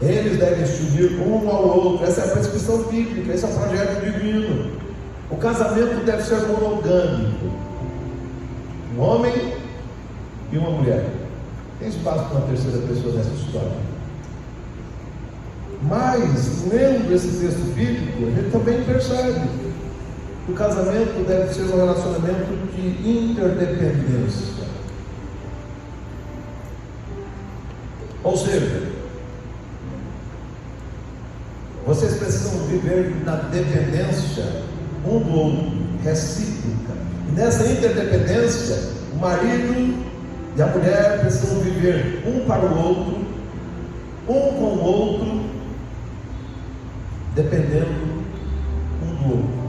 Eles devem se unir um ao outro. Essa é a prescrição bíblica, esse é o projeto divino. O casamento deve ser monogâmico. Um homem e uma mulher. Tem espaço para uma terceira pessoa nessa história. Mas, lendo esse texto bíblico, a gente também percebe que o casamento deve ser um relacionamento de interdependência. Ou seja, vocês precisam viver na dependência um do outro, recíproca. E nessa interdependência, o marido e a mulher precisam viver um para o outro, um com o outro, dependendo um do outro.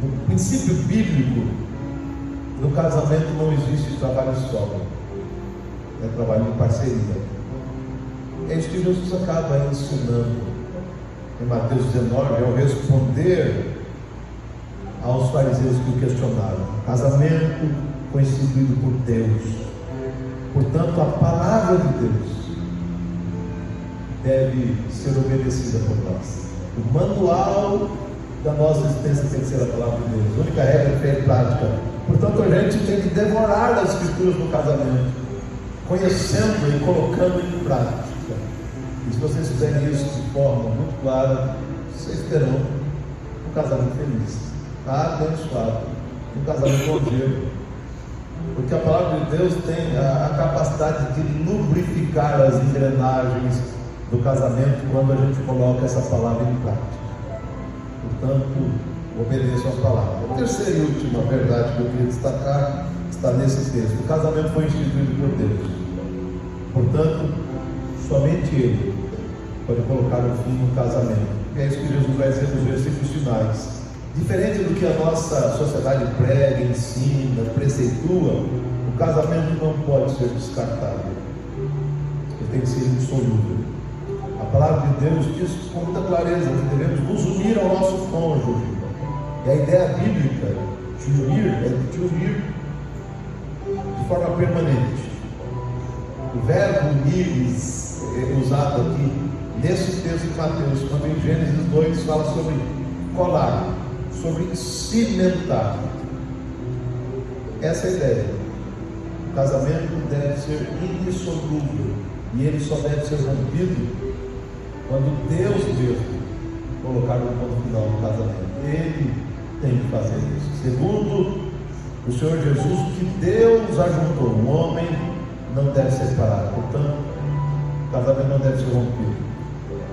No princípio bíblico, no casamento não existe trabalho solo, é trabalho em parceria. É isso que Jesus acaba ensinando em Mateus 19, ao responder aos fariseus que o questionaram. O casamento foi instituído por Deus, portanto a palavra de Deus deve ser obedecida por nós. O manual da nossa existência tem que ser a palavra de Deus, a única regra é fé e prática. Portanto, a gente tem que devorar as escrituras do casamento, conhecendo e colocando em prática. E se vocês fizerem isso de forma muito clara, vocês terão um casamento feliz, abençoado, um casamento longevo. Porque a palavra de Deus tem a capacidade de lubrificar as engrenagens do casamento quando a gente coloca essa palavra em prática. Portanto, obedeçam a palavra. A terceira e última verdade que eu queria destacar está nesse texto. O casamento foi instituído por Deus. Portanto, somente Ele pode colocar um fim no casamento. É isso que Jesus vai dizer nos versículos finais. Diferente do que a nossa sociedade prega, ensina, preceitua, o casamento não pode ser descartado. Ele tem que ser indissolúvel. A palavra de Deus diz com muita clareza que devemos nos unir ao nosso cônjuge. E a ideia bíblica de unir é de unir de forma permanente. O verbo unir é usado aqui nesse texto de Mateus, quando em Gênesis 2 fala sobre colar, sobre cimentar. Essa é a ideia. O casamento deve ser indissolúvel e ele só deve ser rompido quando Deus mesmo colocar o ponto final no casamento. Ele tem que fazer isso. Segundo o Senhor Jesus, que Deus ajuntou, o homem não deve separar. Portanto, o casamento não deve ser rompido.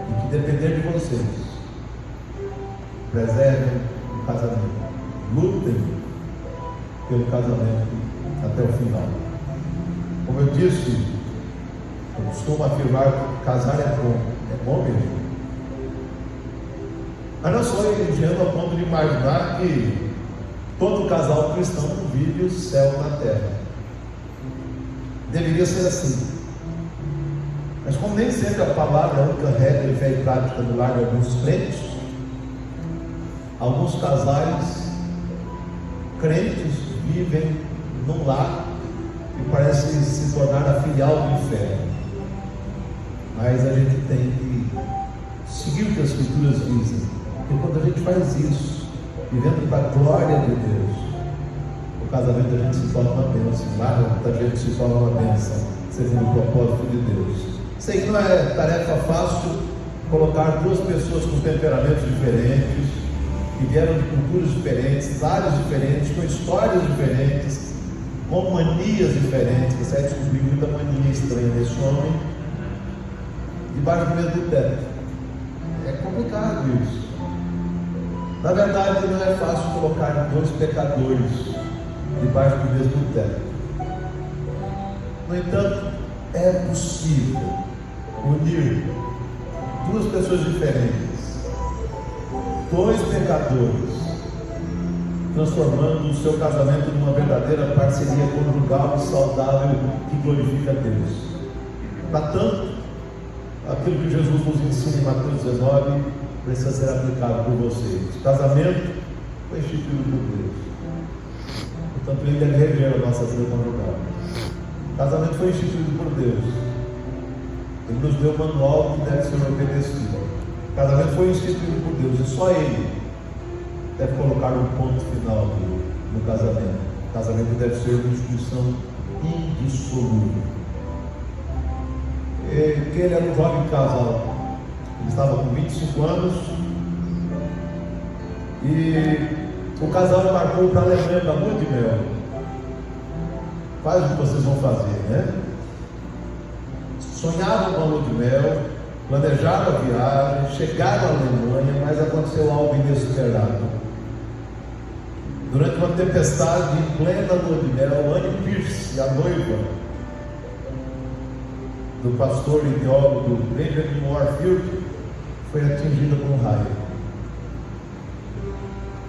E que depender de vocês, preservem o casamento, lutem pelo casamento até o final. Como eu disse, eu costumo afirmar que casar é bom mesmo. Mas não sou ingênuo ao ponto de imaginar que todo casal cristão vive o céu na terra. Deveria ser assim. Mas como nem sempre a palavra é a única regra e fé e prática no lar de alguns crentes, alguns casais crentes vivem num lar que parece se tornar a filial do inferno. Mas a gente tem que seguir o que as Escrituras dizem. Porque quando a gente faz isso, vivendo para a glória de Deus, o casamento da gente se torna uma bênção, o lar da gente se torna uma bênção, segundo o propósito de Deus. Sei que não é tarefa fácil colocar duas pessoas com temperamentos diferentes, que vieram de culturas diferentes, áreas diferentes, com histórias diferentes, com manias diferentes. Você vai descobrir muita mania estranha nesse homem, debaixo do mesmo teto. É complicado isso. Na verdade, não é fácil colocar dois pecadores debaixo do mesmo teto. No entanto, é possível unir duas pessoas diferentes, dois pecadores, transformando o seu casamento numa verdadeira parceria conjugal e saudável que glorifica a Deus. Portanto, aquilo que Jesus nos ensina em Mateus 19 precisa ser aplicado por vocês. O casamento foi instituído por Deus. Portanto, ele deve rever a nossa vida conjugal. O casamento foi instituído por Deus. Ele nos deu um manual que deve ser obedecido. O casamento foi instituído por Deus e só Ele deve colocar um ponto final no casamento. O casamento deve ser uma instituição indissolúvel. Ele era um jovem casal. Ele estava com 25 anos e o casal marcou para a Alemanha da lua de mel. Faz o que vocês vão fazer, né? Sonhavam com a lua de mel, planejaram a viagem, chegaram à Alemanha, mas aconteceu algo inesperado. Durante uma tempestade em plena lua de mel, Anne Pierce, a noiva do pastor e teólogo Benjamin Warfield, foi atingida por um raio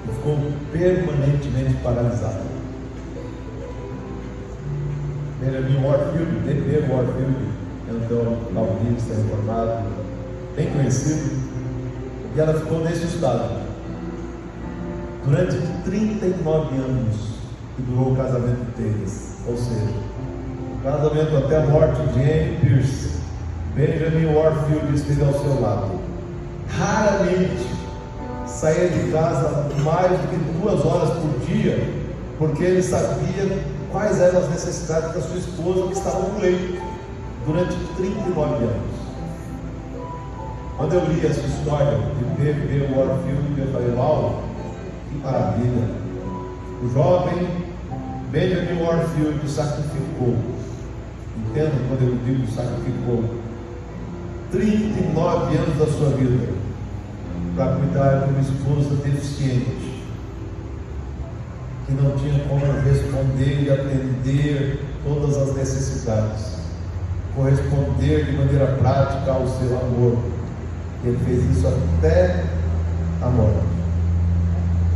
e ficou permanentemente paralisada. Benjamin Warfield, D.B. Warfield, é um teólogo calvinista reformado, bem conhecido, e ela ficou nesse estado durante 39 anos que durou o casamento deles. Ou seja, o casamento até a morte de Anne Pierce, Benjamin Warfield esteve ao seu lado. Raramente saía de casa mais do que 2 horas por dia, porque ele sabia quais eram as necessidades da sua esposa que estava no leito durante 39 anos. Quando eu li essa história de B.B. Warfield, eu falei: uau, que maravilha! O jovem Benjamin Warfield sacrificou, entenda quando eu digo sacrificou, 39 anos da sua vida para cuidar de uma esposa deficiente, que não tinha como responder e atender todas as necessidades, corresponder de maneira prática ao seu amor. Ele fez isso até a morte,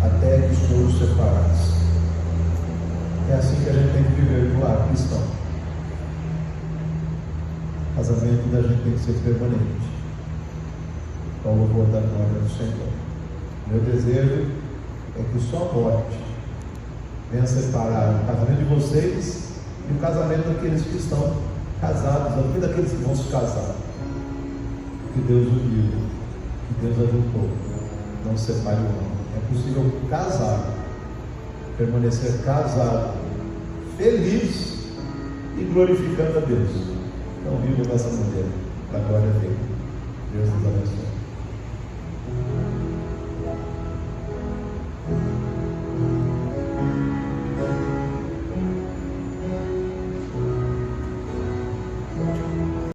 até que foram separados. É assim que a gente tem que viver no lar cristão. O casamento da gente tem que ser permanente, para o louvor da glória do Senhor. Meu desejo é que só a morte venha separar o casamento de vocês e o casamento daqueles que estão casados, aqui daqueles que vão se casar. Que Deus uniu, que Deus ajuntou, não separe o homem. É possível casar, permanecer casado, feliz e glorificando a Deus. Então viva dessa maneira, para a glória dele. Deus nos abençoe.